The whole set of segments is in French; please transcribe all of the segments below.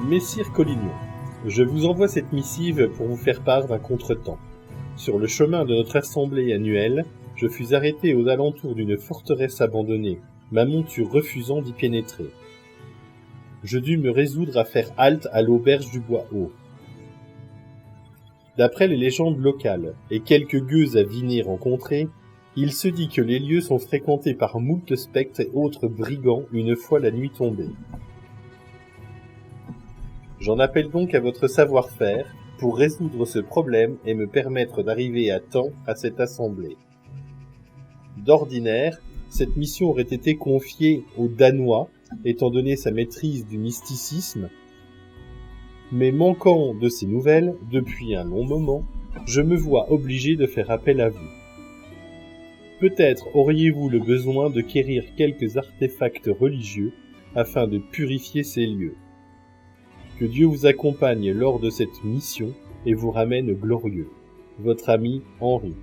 Messire Collignon, je vous envoie cette missive pour vous faire part d'un contretemps. Sur le chemin de notre assemblée annuelle, je fus arrêté aux alentours d'une forteresse abandonnée, ma monture refusant d'y pénétrer. Je dus me résoudre à faire halte à l'auberge du Bois-Haut. D'après les légendes locales et quelques gueux à Vinay rencontrés, il se dit que les lieux sont fréquentés par moult spectres et autres brigands une fois la nuit tombée. J'en appelle donc à votre savoir-faire pour résoudre ce problème et me permettre d'arriver à temps à cette assemblée. D'ordinaire, cette mission aurait été confiée aux Danois, étant donné sa maîtrise du mysticisme, mais manquant de ces nouvelles, depuis un long moment, je me vois obligé de faire appel à vous. Peut-être auriez-vous le besoin de quérir quelques artefacts religieux afin de purifier ces lieux. Que Dieu vous accompagne lors de cette mission et vous ramène glorieux. Votre ami Henri.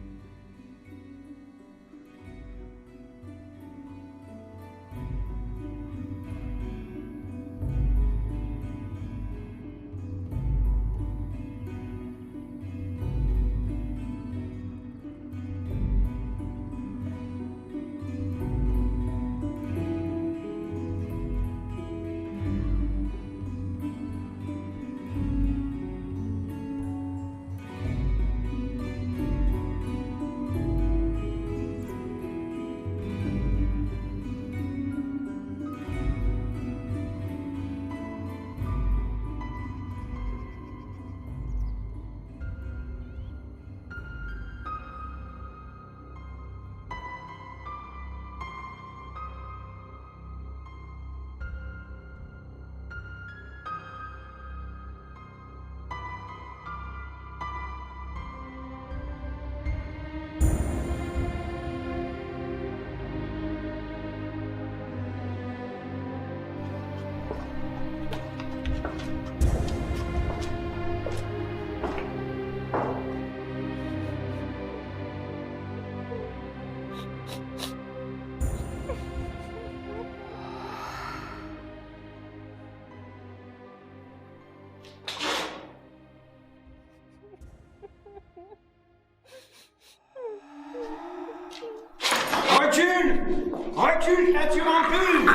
Recule, créature impure!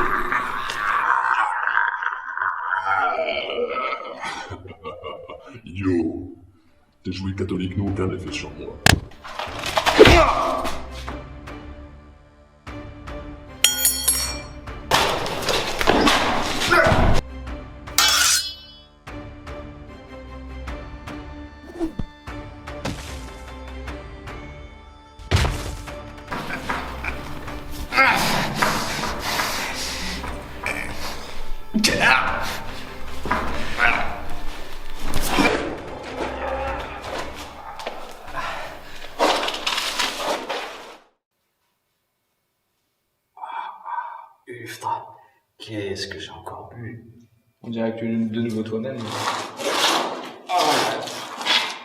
Yo, tes jouets catholiques n'ont aucun effet sur moi. Putain, qu'est-ce que j'ai encore bu? On dirait que tu es de nouveau toi-même.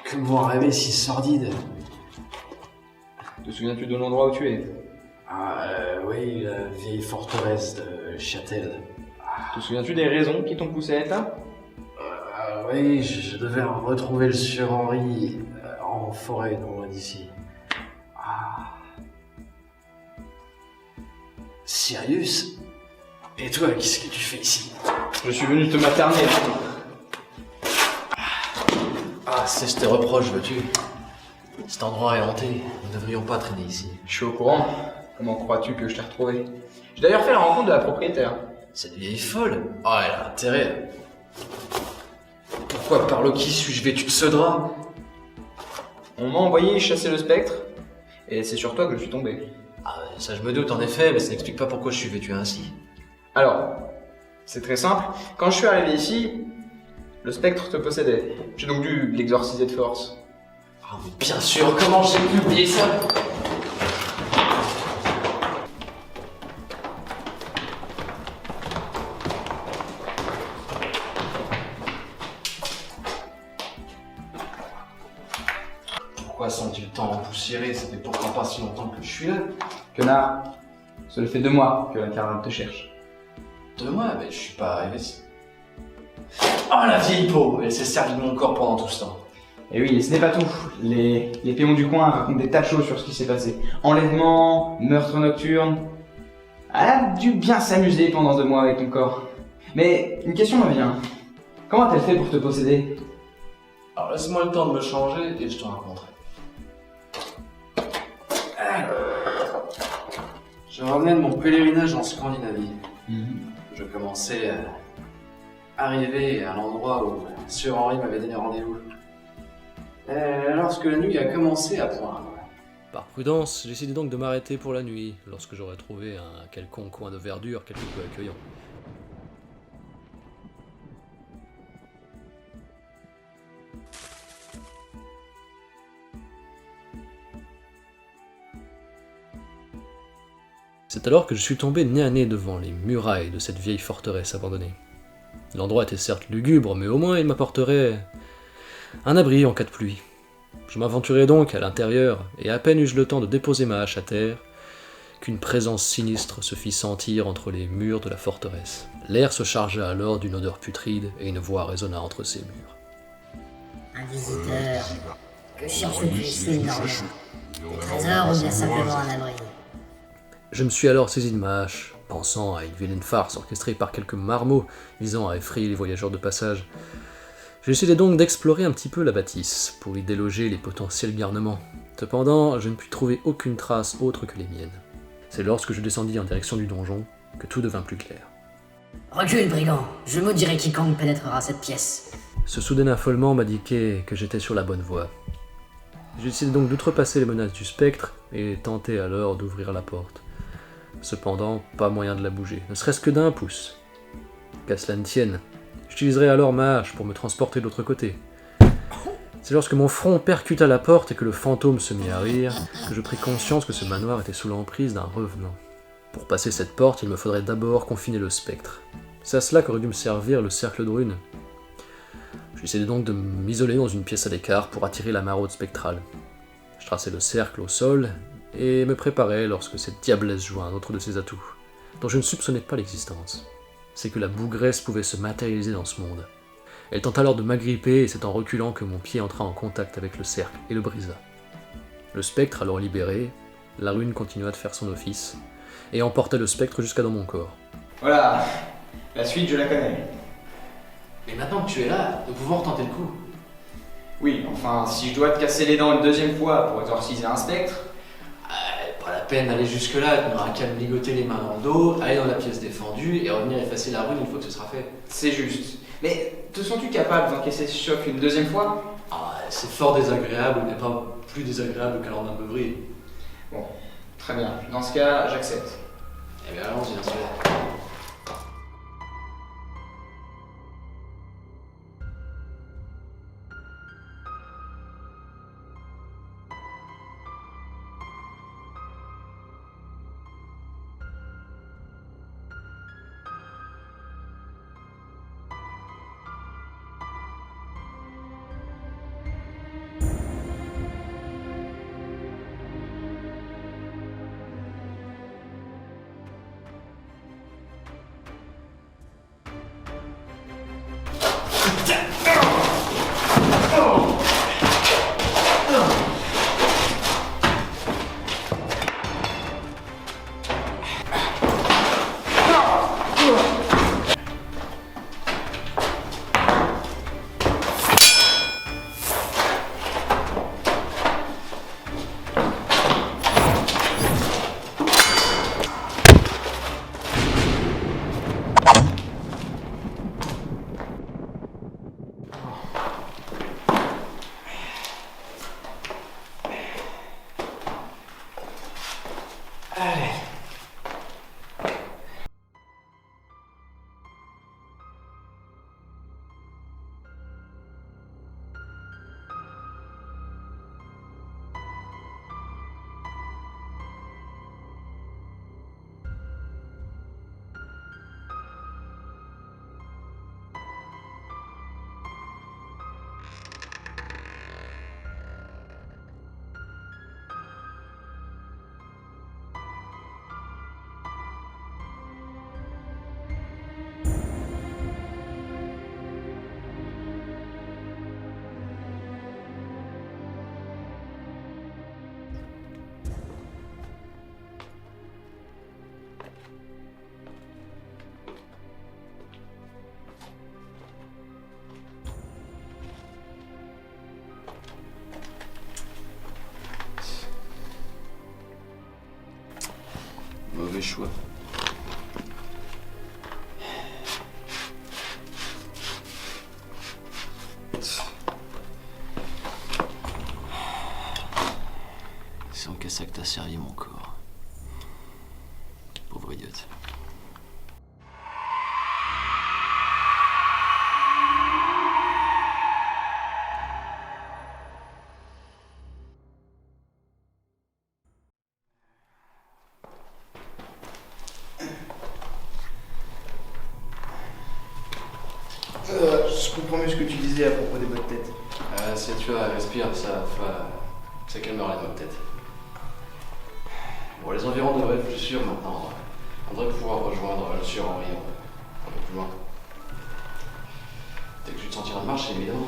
Que mon rêve si sordide. Te souviens-tu de l'endroit où tu es? Oui, la vieille forteresse de Châtel. Te souviens-tu des raisons qui t'ont poussé à être là? Oui, je devais retrouver le sieur Henri en forêt, non loin d'ici. Sirius? Et toi, qu'est-ce que tu fais ici? Je suis venu te materner. C'est ce te reproche, veux-tu? Cet endroit est hanté, nous ne devrions pas traîner ici. Je suis au courant. Comment crois-tu que je t'ai retrouvé? J'ai d'ailleurs fait la rencontre de la propriétaire. Cette vieille folle? Elle a intérêt. Pourquoi par qui suis-je vêtu de ce drap? On m'a envoyé chasser le spectre, et c'est sur toi que je suis tombé. Ça je me doute en effet, mais ça n'explique pas pourquoi je suis vêtu ainsi. Alors, c'est très simple. Quand je suis arrivé ici, le spectre te possédait. J'ai donc dû l'exorciser de force. Mais bien sûr, comment j'ai pu oublier ça? Pourquoi sont-ils tant empoussiérés? Ça fait pourtant pas si longtemps que je suis là. Quenard, cela fait 2 mois que l'incarnate te cherche. 2 mois? Mais je suis pas arrivé ici. Oh la vieille peau, elle s'est servie de mon corps pendant tout ce temps. Et oui, et ce n'est pas tout. Les péons du coin racontent des tas de choses sur ce qui s'est passé. Enlèvement, meurtre nocturne. Elle a dû bien s'amuser pendant 2 mois avec ton corps. Mais une question me vient. Comment a-t-elle fait pour te posséder? Alors laisse-moi le temps de me changer et je te raconterai. Je revenais de mon pèlerinage en Scandinavie. Je commençais à arriver à l'endroit où Sir Henry m'avait donné rendez-vous. Lorsque la nuit a commencé à poindre. Par prudence, j'ai décidé donc de m'arrêter pour la nuit, lorsque j'aurais trouvé un quelconque coin de verdure quelque peu accueillant. C'est alors que je suis tombé nez à nez devant les murailles de cette vieille forteresse abandonnée. L'endroit était certes lugubre, mais au moins il m'apporterait un abri en cas de pluie. Je m'aventurai donc à l'intérieur, et à peine eus-je le temps de déposer ma hache à terre, qu'une présence sinistre se fit sentir entre les murs de la forteresse. L'air se chargea alors d'une odeur putride, et une voix résonna entre ces murs. Un visiteur. Que cherches-tu ici, Normand? Des trésors ou bien simplement un abri? Je me suis alors saisi de ma hache, pensant à une vilaine farce orchestrée par quelques marmots visant à effrayer les voyageurs de passage. J'ai décidé donc d'explorer un petit peu la bâtisse, pour y déloger les potentiels garnements. Cependant, je ne pus trouver aucune trace autre que les miennes. C'est lorsque je descendis en direction du donjon que tout devint plus clair. Recule, brigand. Je maudirai quiconque pénétrera cette pièce. Ce soudain affolement m'indiquait que j'étais sur la bonne voie. J'ai décidé donc d'outrepasser les menaces du spectre et tentai alors d'ouvrir la porte. Cependant, pas moyen de la bouger, ne serait-ce que d'1 pouce. Qu'à cela ne tienne, j'utiliserai alors ma hache pour me transporter de l'autre côté. C'est lorsque mon front percuta la porte et que le fantôme se mit à rire, que je pris conscience que ce manoir était sous l'emprise d'un revenant. Pour passer cette porte, il me faudrait d'abord confiner le spectre. C'est à cela qu'aurait dû me servir le cercle de runes. Je décidai donc de m'isoler dans une pièce à l'écart pour attirer la maraude spectrale. Je traçai le cercle au sol et me préparais lorsque cette diablesse joua un autre de ses atouts, dont je ne soupçonnais pas l'existence. C'est que la bougresse pouvait se matérialiser dans ce monde. Elle tenta alors de m'agripper et c'est en reculant que mon pied entra en contact avec le cercle et le brisa. Le spectre alors libéré, la rune continua de faire son office et emporta le spectre jusqu'à dans mon corps. Voilà, la suite je la connais. Mais maintenant que tu es là, nous pouvons retenter le coup. Oui, enfin, si je dois te casser les dents une 2e fois pour exorciser un spectre... Pas la peine d'aller jusque-là, tu n'auras qu'à me ligoter les mains dans le dos, aller dans la pièce défendue et revenir effacer la rune une fois que ce sera fait. C'est juste. Mais te sens-tu capable d'encaisser ce choc une 2e fois? C'est fort désagréable, mais pas plus désagréable qu'un lendemain de beuverie. Bon, très bien. Dans ce cas, j'accepte. Eh bien allons-y, bien sûr. Mauvais choix. C'est en ça que t'as servi mon corps. Pauvre idiote. Je comprends mieux ce que tu disais à propos des maux de tête. Si tu vois, respire, ça calmera les maux de tête. Bon, les environs devraient être plus sûrs maintenant. On devrait pouvoir rejoindre le sieur Henri un peu plus loin. Dès que tu te sentiras de marcher, évidemment.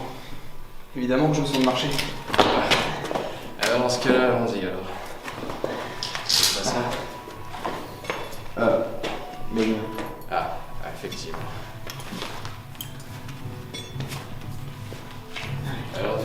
Évidemment que je me sens de marcher. Alors, dans ce cas-là, allons-y alors. C'est pas ça Mais non. Ah, effectivement. Alors,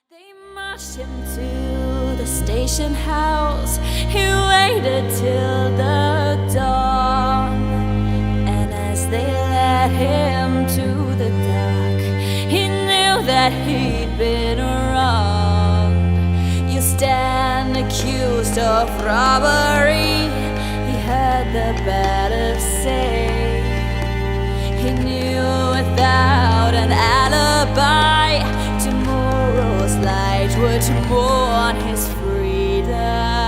They marched him to the station house. He waited till the dawn. And as they led him to the dock, he knew that he'd been wronged. You stand accused of robbery, he heard the bailiff say. He knew without an alibi, tomorrow's light would mourn his freedom.